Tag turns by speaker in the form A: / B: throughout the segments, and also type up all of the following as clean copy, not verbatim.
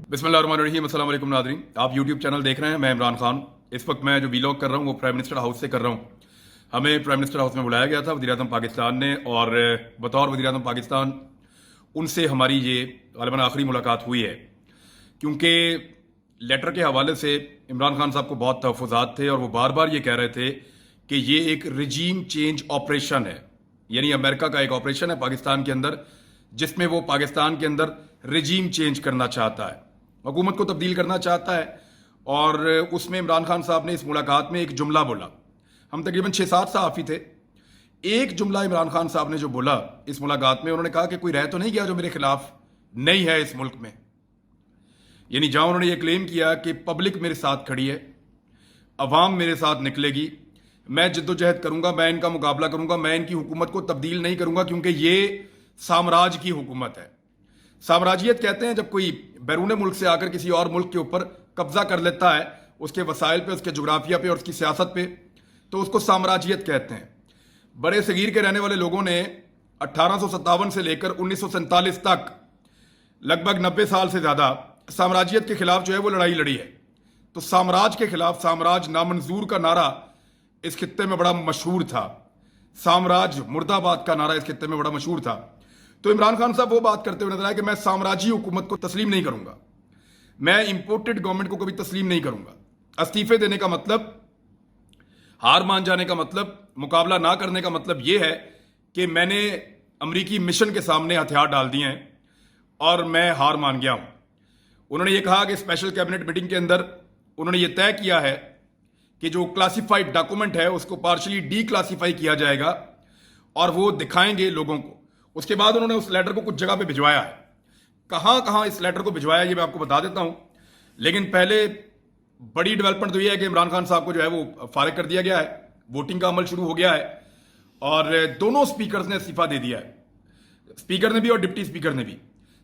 A: बिस्मिल्लाहिर्रहमानिर्रहीम। अस्सलाम वालेकुम नाज़रीन, आप यूट्यूब चैनल देख रहे हैं। मैं इमरान खान। इस वक्त मैं जो वीलॉग कर रहा हूँ वो प्राइम मिनिस्टर हाउस से कर रहा हूँ। हमें प्राइम मिनिस्टर हाउस में बुलाया गया था वज़ीर-ए-आज़म पाकिस्तान ने, और बतौर वज़ीर-ए-आज़म पाकिस्तान उनसे हमारी ये ग़ालिबन आखिरी मुलाकात हुई है, क्योंकि लेटर के हवाले से इमरान खान साहब को बहुत तहफ़्फ़ुज़ात थे और वो बार बार ये कह रहे थे कि ये एक रजीम चेंज ऑपरेशन है, यानी अमेरिका का एक ऑपरेशन है पाकिस्तान के अंदर, जिसमें वो पाकिस्तान के अंदर रजीम चेंज करना चाहता है, हुकूमत को तब्दील करना चाहता है। और उसमें इमरान खान साहब ने इस मुलाकात में एक जुमला बोला। हम तकरीबन 6-7 सहाफ़ी थे। एक जुमला इमरान खान साहब ने जो बोला इस मुलाकात में, उन्होंने कहा कि कोई रह तो नहीं गया जो मेरे खिलाफ नहीं है इस मुल्क में। यानी जहां उन्होंने ये क्लेम किया कि पब्लिक मेरे साथ खड़ी है, अवाम मेरे साथ निकलेगी, मैं जद्दोजहद करूंगा, मैं इनका मुकाबला करूंगा, मैं इनकी हुकूमत को तब्दील नहीं करूंगा, क्योंकि ये साम्राज्य की हुकूमत है। साम्राज्यियत कहते हैं जब कोई बैरून मुल्क से आकर किसी और मुल्क के ऊपर कब्जा कर लेता है, उसके वसाइल पे, उसके जोग्राफिया पे और उसकी सियासत पे, तो उसको साम्राज्यियत कहते हैं। बड़े सगीर के रहने वाले लोगों ने 1857 से लेकर 1947 तक लगभग 90 साल से ज्यादा साम्राज्यियत के खिलाफ जो है वो लड़ाई लड़ी है। तो साम्राज्य के खिलाफ साम्राज्य नामंजूर का नारा इस खित्ते में बड़ा मशहूर था। साम्राज्य मुर्दाबाद का नारा इस खित्ते में बड़ा मशहूर था। तो इमरान खान साहब वो बात करते हुए नजर आए कि मैं साम्राज्यी हुकूमत को तस्लीम नहीं करूंगा, मैं इंपोर्टेड गवर्नमेंट को कभी तस्लीम नहीं करूंगा। अस्तीफे देने का मतलब, हार मान जाने का मतलब, मुकाबला ना करने का मतलब यह है कि मैंने अमरीकी मिशन के सामने हथियार डाल दिए हैं और मैं हार मान गया हूं। उन्होंने ये कहा कि स्पेशल कैबिनेट मीटिंग के अंदर उन्होंने ये तय किया है कि जो क्लासिफाइड डॉक्यूमेंट है उसको पार्शली डी क्लासीफाई किया जाएगा और वो दिखाएंगे लोगों को। उसके बाद उन्होंने उस लेटर को कुछ जगह पे भिजवाया है। कहां कहां इस लेटर को भिजवाया ये मैं आपको बता देता हूं, लेकिन पहले बड़ी डेवलपमेंट तो ये है कि इमरान खान साहब को जो है वो फारिग कर दिया गया है, वोटिंग का अमल शुरू हो गया है और दोनों स्पीकर्स ने इस्तीफा दे दिया है, स्पीकर ने भी और डिप्टी स्पीकर ने भी।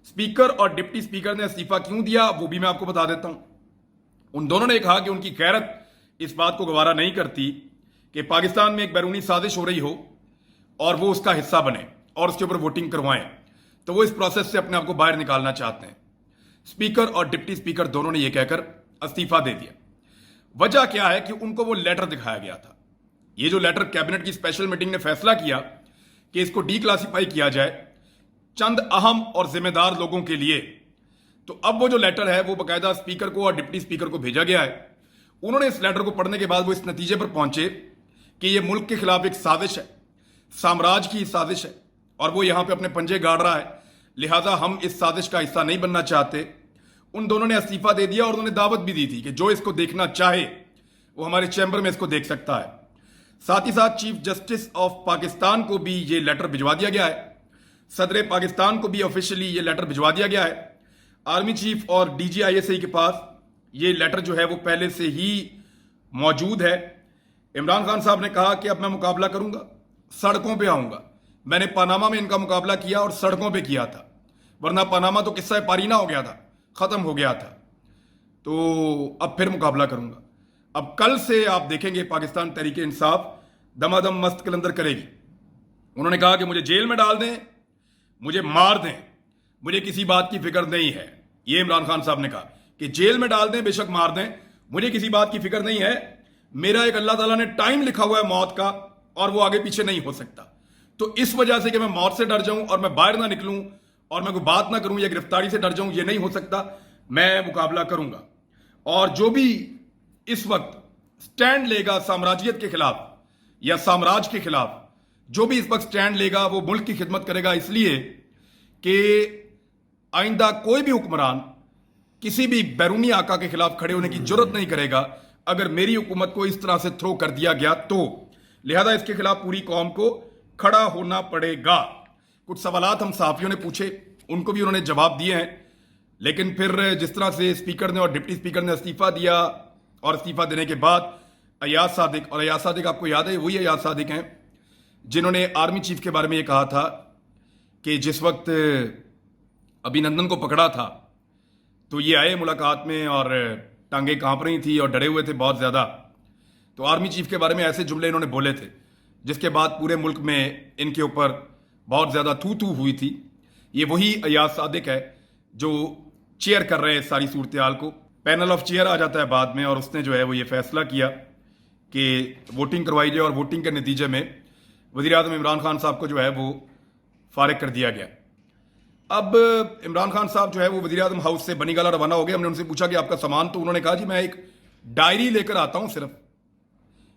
A: स्पीकर और डिप्टी स्पीकर ने इस्तीफा क्यों दिया वो भी मैं आपको बता देता हूं। उन दोनों ने कहा कि उनकी गैरत इस बात को गवारा नहीं करती कि पाकिस्तान में एक बैरूनी साजिश हो रही हो और वो उसका हिस्सा बने और उसके ऊपर वोटिंग करवाएं, तो वो इस प्रोसेस से अपने आप को बाहर निकालना चाहते हैं। स्पीकर और डिप्टी स्पीकर दोनों ने यह कहकर इस्तीफा दे दिया। वजह क्या है कि उनको वो लेटर दिखाया गया था। ये जो लेटर कैबिनेट की स्पेशल मीटिंग ने फैसला किया कि इसको डी क्लासीफाई किया जाए चंद अहम और जिम्मेदार लोगों के लिए, तो अब वो जो लेटर है वो बाकायदा स्पीकर को और डिप्टी स्पीकर को भेजा गया है। उन्होंने इस लेटर को पढ़ने के बाद वो इस नतीजे पर पहुंचे कि ये मुल्क के खिलाफ एक साजिश है, साम्राज्य की साजिश है और वो यहां पे अपने पंजे गाड़ रहा है, लिहाजा हम इस साजिश का हिस्सा नहीं बनना चाहते। उन दोनों ने इस्तीफा दे दिया और उन्होंने दावत भी दी थी कि जो इसको देखना चाहे वो हमारे चैम्बर में इसको देख सकता है। साथ ही साथ चीफ जस्टिस ऑफ पाकिस्तान को भी ये लेटर भिजवा दिया गया है, सदर पाकिस्तान को भी ऑफिशियली ये लेटर भिजवा दिया गया है। आर्मी चीफ और DGISI के पास ये लेटर जो है वो पहले से ही मौजूद है। इमरान खान साहब ने कहा कि अब मैं मुकाबला करूंगा, सड़कों पे आऊंगा। मैंने पनामा में इनका मुकाबला किया और सड़कों पे किया था, वरना पनामा तो किस्सा पारीना हो गया था, खत्म हो गया था। तो अब फिर मुकाबला करूंगा। अब कल से आप देखेंगे पाकिस्तान तहरीक इंसाफ दमादम मस्त कलंदर करेगी। उन्होंने कहा कि मुझे जेल में डाल दें, मुझे मार दें, मुझे किसी बात की फिक्र नहीं है। ये इमरान खान साहब ने कहा कि जेल में डाल दें, बेशक मार दें, मुझे किसी बात की फिक्र नहीं है। मेरा एक अल्लाह ताला ने टाइम लिखा हुआ है मौत का और वो आगे पीछे नहीं हो सकता। तो इस वजह से कि मैं मौत से डर जाऊं और मैं बाहर ना निकलूं और मैं कोई बात ना करूं या गिरफ्तारी से डर जाऊं, ये नहीं हो सकता। मैं मुकाबला करूंगा और जो भी इस वक्त स्टैंड लेगा साम्राज्यियत के खिलाफ या साम्राज्य के खिलाफ, जो भी इस वक्त स्टैंड लेगा वो मुल्क की खिदमत करेगा, इसलिए कि आइंदा कोई भी हुक्मरान किसी भी बैरूनी आका के खिलाफ खड़े होने की जरूरत नहीं करेगा अगर मेरी हुकूमत को इस तरह से थ्रो कर दिया गया तो। लिहाजा इसके खिलाफ पूरी कौम को खड़ा होना पड़ेगा। कुछ सवालात हम सहाफियों ने पूछे, उनको भी उन्होंने जवाब दिए हैं, लेकिन फिर जिस तरह से स्पीकर ने और डिप्टी स्पीकर ने इस्तीफा दिया और इस्तीफा देने के बाद अयाज सादिक, और अयाज सादिक आपको याद है वही अयाज सादिक हैं जिन्होंने आर्मी चीफ के बारे में ये कहा था कि जिस वक्त अभिनंदन को पकड़ा था तो ये आए मुलाकात में और टांगे कांप रही थी और डरे हुए थे बहुत ज्यादा। तो आर्मी चीफ के बारे में ऐसे जुमले इन्होंने बोले थे जिसके बाद पूरे मुल्क में इनके ऊपर बहुत ज्यादा थू थू हुई थी। ये वही अयाज सादिक है जो चेयर कर रहे हैं इस सारी सूरत हाल को। पैनल ऑफ चेयर आ जाता है बाद में और उसने जो है वो ये फैसला किया कि वोटिंग करवाई जाए और वोटिंग के नतीजे में वज़ीर आज़म इमरान खान साहब को जो है वो फारिग कर दिया गया। अब इमरान खान साहब जो है वो वज़ीर आज़म हाउस से बनीगाला रवाना हो गए। हमने उनसे पूछा कि आपका सामान, तो उन्होंने कहा जी मैं एक डायरी लेकर आता हूँ, सिर्फ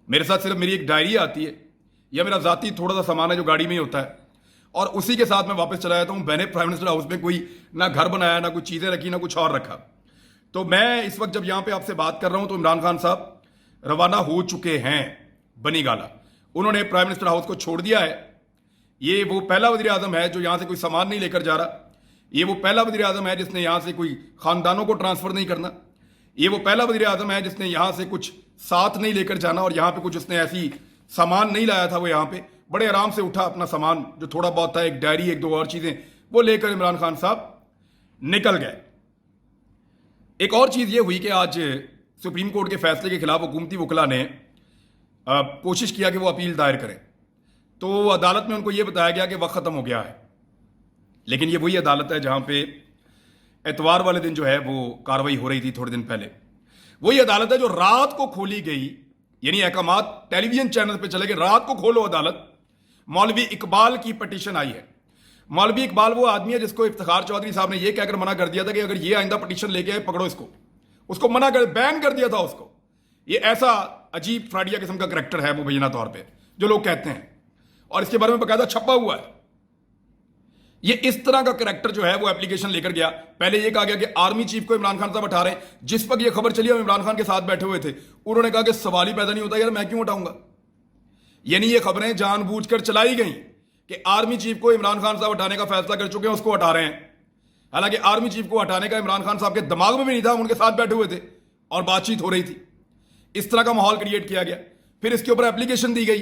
A: मेरे साथ सिर्फ मेरी एक डायरी आती है या मेरा ज़ाती थोड़ा सा सामान है जो गाड़ी में ही होता है और उसी के साथ मैं वापस चला जाता हूँ। मैंने प्राइम मिनिस्टर हाउस में कोई ना घर बनाया, ना कोई चीज़ें रखी, ना कुछ और रखा। तो मैं इस वक्त जब यहाँ पे आपसे बात कर रहा हूँ तो इमरान खान साहब रवाना हो चुके हैं बनीगाला। उन्होंने प्राइम मिनिस्टर हाउस को छोड़ दिया है। ये वो पहला वज़ीर आज़म है जो यहाँ से कोई सामान नहीं लेकर जा रहा। ये वो पहला वज़ीर आज़म है जिसने यहाँ से कोई ख़ानदानों को ट्रांसफ़र नहीं करना। ये वो पहला वज़ीर आज़म है जिसने यहाँ से कुछ साथ नहीं लेकर जाना और यहाँ पे कुछ उसने ऐसी सामान नहीं लाया था। वो यहाँ पे बड़े आराम से उठा अपना सामान जो थोड़ा बहुत था, एक डायरी, एक दो और चीज़ें, वो लेकर इमरान खान साहब निकल गए। एक और चीज़ ये हुई कि आज सुप्रीम कोर्ट के फैसले के खिलाफ हुकूमती वकला ने कोशिश किया कि वो अपील दायर करें, तो अदालत में उनको ये बताया गया कि वक्त ख़त्म हो गया है। लेकिन ये वही अदालत है जहाँ पे एतवार वाले दिन जो है वो कार्रवाई हो रही थी थोड़े दिन पहले। वही अदालत है जो रात को खोली गई, यानी अहकामात टेलीविजन चैनल पे चले गए, रात को खोलो अदालत। मौलवी इकबाल की पटिशन आई है। मौलवी इकबाल वो आदमी है जिसको इफ्तिखार चौधरी साहब ने ये कहकर मना कर दिया था कि अगर ये आइंदा पटिशन लेके आए पकड़ो इसको। उसको मना कर, बैन कर दिया था उसको। ये ऐसा अजीब फ्राडिया किस्म का करैक्टर है मुबैना तौर पे जो लोग कहते हैं, और इसके बारे में बकायदा छपा हुआ है। ये इस तरह का करैक्टर जो है वो एप्लीकेशन लेकर गया। पहले ये कहा गया कि आर्मी चीफ को इमरान खान साहब उठा रहे हैं। जिस वक्त ये खबर चली हम इमरान खान के साथ बैठे हुए थे, उन्होंने कहा कि सवाल ही पैदा नहीं होता यार मैं क्यों उठाऊंगा। यानी ये खबरें जानबूझकर चलाई गई कि आर्मी चीफ को इमरान खान साहब हटाने का फैसला कर चुके हैं, उसको हटा रहे हैं। हालांकि आर्मी चीफ को हटाने का इमरान खान साहब के दिमाग में भी नहीं था, उनके साथ बैठे हुए थे और बातचीत हो रही थी। इस तरह का माहौल क्रिएट किया गया। फिर इसके ऊपर एप्लीकेशन दी गई,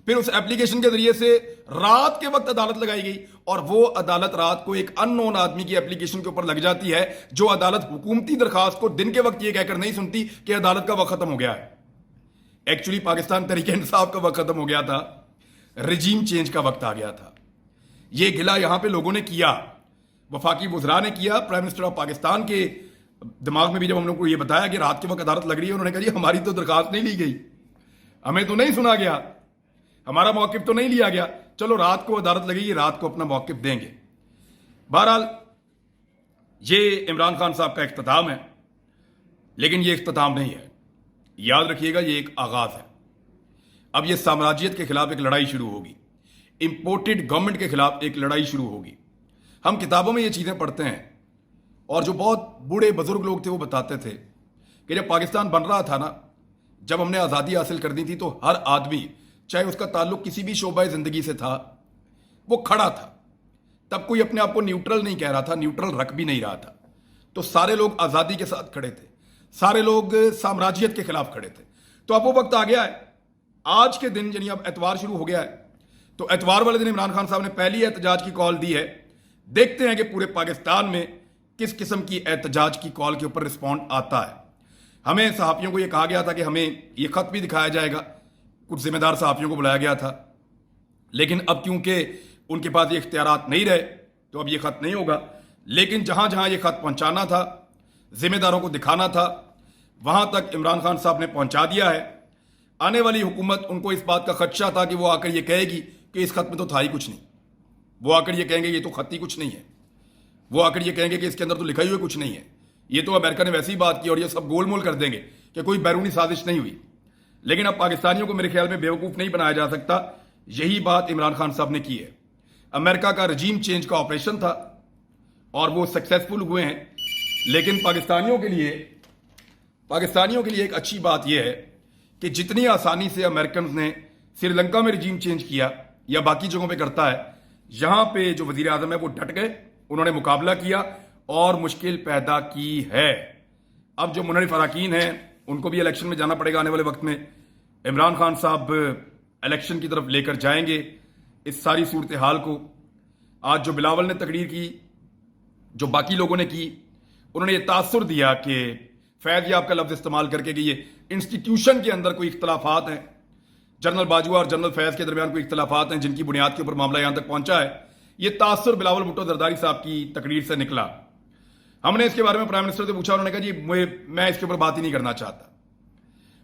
A: फिर उस एप्लीकेशन के जरिए से रात के वक्त अदालत लगाई गई और वो अदालत रात को एक अननोन आदमी की एप्लीकेशन के ऊपर लग जाती है, जो अदालत हुकूमती दरखास्त को दिन के वक्त ये कहकर नहीं सुनती कि अदालत का वक्त खत्म हो गया है। एक्चुअली पाकिस्तान तहरीक इंसाफ का वक्त खत्म हो गया था, रजीम चेंज का वक्त आ गया था। ये गिला यहां पे लोगों ने किया, वफाकी वज़रा ने किया, प्राइम मिनिस्टर ऑफ पाकिस्तान के दिमाग में भी जब हम लोग को ये बताया कि रात के वक्त अदालत लग रही है, उन्होंने कहा जी हमारी तो दरखास्त नहीं ली गई, हमें तो नहीं सुना गया, हमारा मौक़िफ़ तो नहीं लिया गया, चलो रात को अदालत लगेगी, रात को अपना मौक़िफ़ देंगे। बहरहाल ये इमरान खान साहब का इख्तिताम है, लेकिन ये इख्तिताम नहीं है। याद रखिएगा ये एक आगाज है। अब ये साम्राज्यत के खिलाफ एक लड़ाई शुरू होगी, इंपोर्टेड गवर्नमेंट के खिलाफ एक लड़ाई शुरू होगी। हम किताबों में ये चीज़ें पढ़ते हैं और जो बहुत बूढ़े बुजुर्ग लोग थे वो बताते थे कि जब पाकिस्तान बन रहा था ना, जब हमने आज़ादी हासिल कर दी थी, तो हर आदमी चाहे उसका ताल्लुक किसी भी शोबाए ज़िंदगी से था, वो खड़ा था। तब कोई अपने आप को न्यूट्रल नहीं कह रहा था, न्यूट्रल रख भी नहीं रहा था। तो सारे लोग आज़ादी के साथ खड़े थे, सारे लोग साम्राज्यत के खिलाफ खड़े थे। तो अब वो वक्त आ गया है, आज के दिन यानी अब एतवार शुरू हो गया है, तो एतवार वाले दिन इमरान खान साहब ने पहली एहतजाज की कॉल दी है। देखते हैं कि पूरे पाकिस्तान में किस किस्म की एहतजाज की कॉल के ऊपर रिस्पॉन्ड आता है। हमें सहाफ़ियों को यह कहा गया था कि हमें यह खत भी दिखाया जाएगा, कुछ जिम्मेदार सहाफ़ियों को बुलाया गया था, लेकिन अब क्योंकि उनके पास ये इख्तियारात नहीं रहे तो अब ये खत नहीं होगा। लेकिन जहां जहां ये खत पहुंचाना था, जिम्मेदारों को दिखाना था, वहां तक इमरान खान साहब ने पहुंचा दिया है। आने वाली हुकूमत, उनको इस बात का खदशा था कि वो आकर ये कहेगी कि इस खत में तो था ही कुछ नहीं, वो आकर ये कहेंगे ये तो खत ही कुछ नहीं है, वो आकर ये कहेंगे कि इसके अंदर तो लिखा ही हुआ कुछ नहीं है, ये तो अमेरिका ने वैसी ही बात की, और ये सब गोलमोल कर देंगे कि कोई बैरूनी साजिश नहीं हुई। लेकिन अब पाकिस्तानियों को मेरे ख्याल में बेवकूफ़ नहीं बनाया जा सकता। यही बात इमरान खान साहब ने की है। अमेरिका का रजीम चेंज का ऑपरेशन था और वो सक्सेसफुल हुए हैं, लेकिन पाकिस्तानियों के लिए एक अच्छी बात यह है कि जितनी आसानी से अमेरिकन ने श्रीलंका में रजीम चेंज किया या बाकी जगहों पे करता है, यहां पे जो वजीर आजम है वो डट गए, उन्होंने मुकाबला किया और मुश्किल पैदा की है। अब जो मुनरिफ अरकान हैं उनको भी इलेक्शन में जाना पड़ेगा आने वाले वक्त में। इमरान खान साहब इलेक्शन की तरफ लेकर जाएंगे इस सारी सूरत हाल को। आज जो बिलावल ने तकरीर की, जो बाकी लोगों ने की, उन्होंने ये तासुर दिया कि फैज़ याब का लफ्ज़ इस्तेमाल करके कि ये इंस्टीट्यूशन के अंदर कोई इख्तलाफात हैं, जनरल बाजवा और जनरल फैज़ के दरमियान कोई इख्तलाफात हैं जिनकी बुनियाद के ऊपर मामला यहाँ तक पहुँचा है। ये तासुर बिलावल भुट्टो जरदारी साहब की तकरीर से निकला। हमने इसके बारे में प्राइम मिनिस्टर से पूछा, उन्होंने कहा जी मैं इसके ऊपर बात ही नहीं करना चाहता।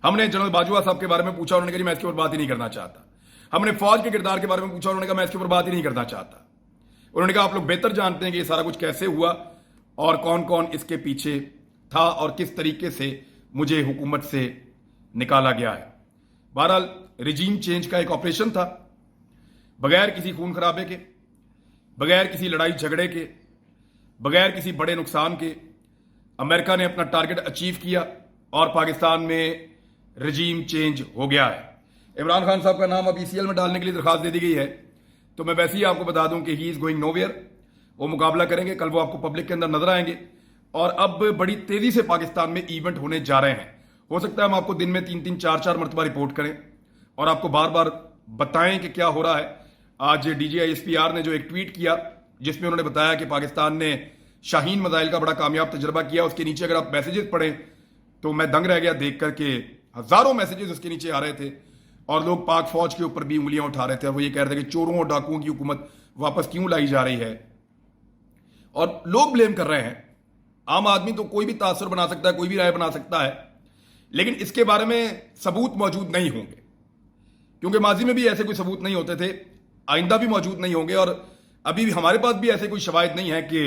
A: हमने जनरल बाजवा साहब के बारे में पूछा, उन्होंने कहा जी मैं इसके ऊपर बात ही नहीं करना चाहता। हमने फौज के किरदार के बारे में पूछा, उन्होंने कहा मैं इसके ऊपर बात ही नहीं करना चाहता। उन्होंने कहा आप लोग बेहतर जानते हैं कि ये सारा कुछ कैसे हुआ और कौन कौन इसके पीछे था और किस तरीके से मुझे हुकूमत से निकाला गया है। बहरहाल रिजीम चेंज का एक ऑपरेशन था, बगैर किसी खून खराबे के, बगैर किसी लड़ाई झगड़े के, बगैर किसी बड़े नुकसान के अमेरिका ने अपना टारगेट अचीव किया और पाकिस्तान में रिजीम चेंज हो गया है। इमरान खान साहब का नाम अब ECL में डालने के लिए दरखास्त दे दी गई है, तो मैं वैसे ही आपको बता दूं कि ही इज गोइंग नोवेयर। वो मुकाबला करेंगे, कल वो आपको पब्लिक के अंदर नजर आएंगे और अब बड़ी तेजी से पाकिस्तान में इवेंट होने जा रहे हैं। हो सकता है हम आपको दिन में 3-3, 4-4 मरतबा रिपोर्ट करें और आपको बार बार बताएं कि क्या हो रहा है। आज DGISPR ने जो एक ट्वीट किया जिसमें उन्होंने बताया कि पाकिस्तान ने शाहीन मिसाइल का बड़ा कामयाब तजर्बा किया, उसके नीचे अगर आप मैसेजेस पढ़ें तो मैं दंग रह गया देख करके। हजारों मैसेजेस उसके नीचे आ रहे थे और लोग पाक फौज के ऊपर भी उंगलियां उठा रहे थे और वो ये कह रहे थे कि चोरों और डाकुओं की हुकूमत वापस क्यों लाई जा रही है। और लोग ब्लेम कर रहे हैं। आम आदमी तो कोई भी तासर बना सकता है, कोई भी राय बना सकता है, लेकिन इसके बारे में सबूत मौजूद नहीं होंगे, क्योंकि माजी में भी ऐसे कोई सबूत नहीं होते थे, आइंदा भी मौजूद नहीं होंगे और अभी भी हमारे पास भी ऐसे कोई शवाहिद नहीं है कि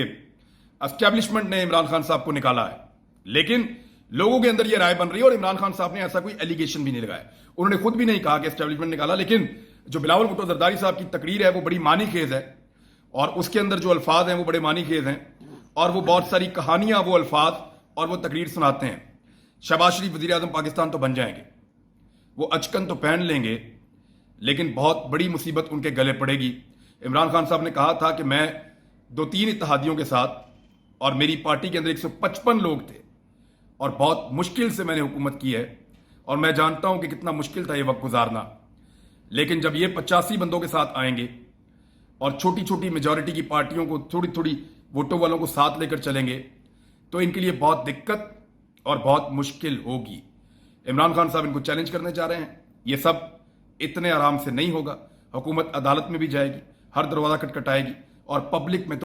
A: एस्टेब्लिशमेंट ने इमरान खान साहब को निकाला है। लेकिन लोगों के अंदर यह राय बन रही है और इमरान खान साहब ने ऐसा कोई एलिगेशन भी नहीं लगाया। उन्होंने खुद भी नहीं कहा कि एस्टेब्लिशमेंट निकाला, लेकिन जो बिलावल भुट्टो जरदारी साहब की तकरीर है वो बड़ी मानी खेज है और उसके अंदर जो अल्फाज हैं वो बड़े मानी खेज हैं और वो बहुत सारी कहानियां, वो अल्फाज और वो तकरीर सुनाते हैं। शहबाज शरीफ वजीर आजम पाकिस्तान तो बन जाएंगे, वो अचकन तो पहन लेंगे, लेकिन बहुत बड़ी मुसीबत उनके गले पड़ेगी। इमरान खान साहब ने कहा था कि मैं 2-3 इत्तेहादियों के साथ और मेरी पार्टी के अंदर 155 लोग थे और बहुत मुश्किल से मैंने हुकूमत की है और मैं जानता हूं कि कितना मुश्किल था ये वक्त गुजारना। लेकिन जब ये 85 बंदों के साथ आएंगे और छोटी छोटी मेजॉरिटी की पार्टियों को, थोड़ी थोड़ी वोटों वालों को साथ लेकर चलेंगे, तो इनके लिए बहुत दिक्कत और बहुत मुश्किल होगी। इमरान खान साहब इनको चैलेंज करने जा रहे हैं। ये सब इतने आराम से नहीं होगा। हुकूमत अदालत में भी जाएगी, हर दरवाजा खटखटाएगी और पब्लिक में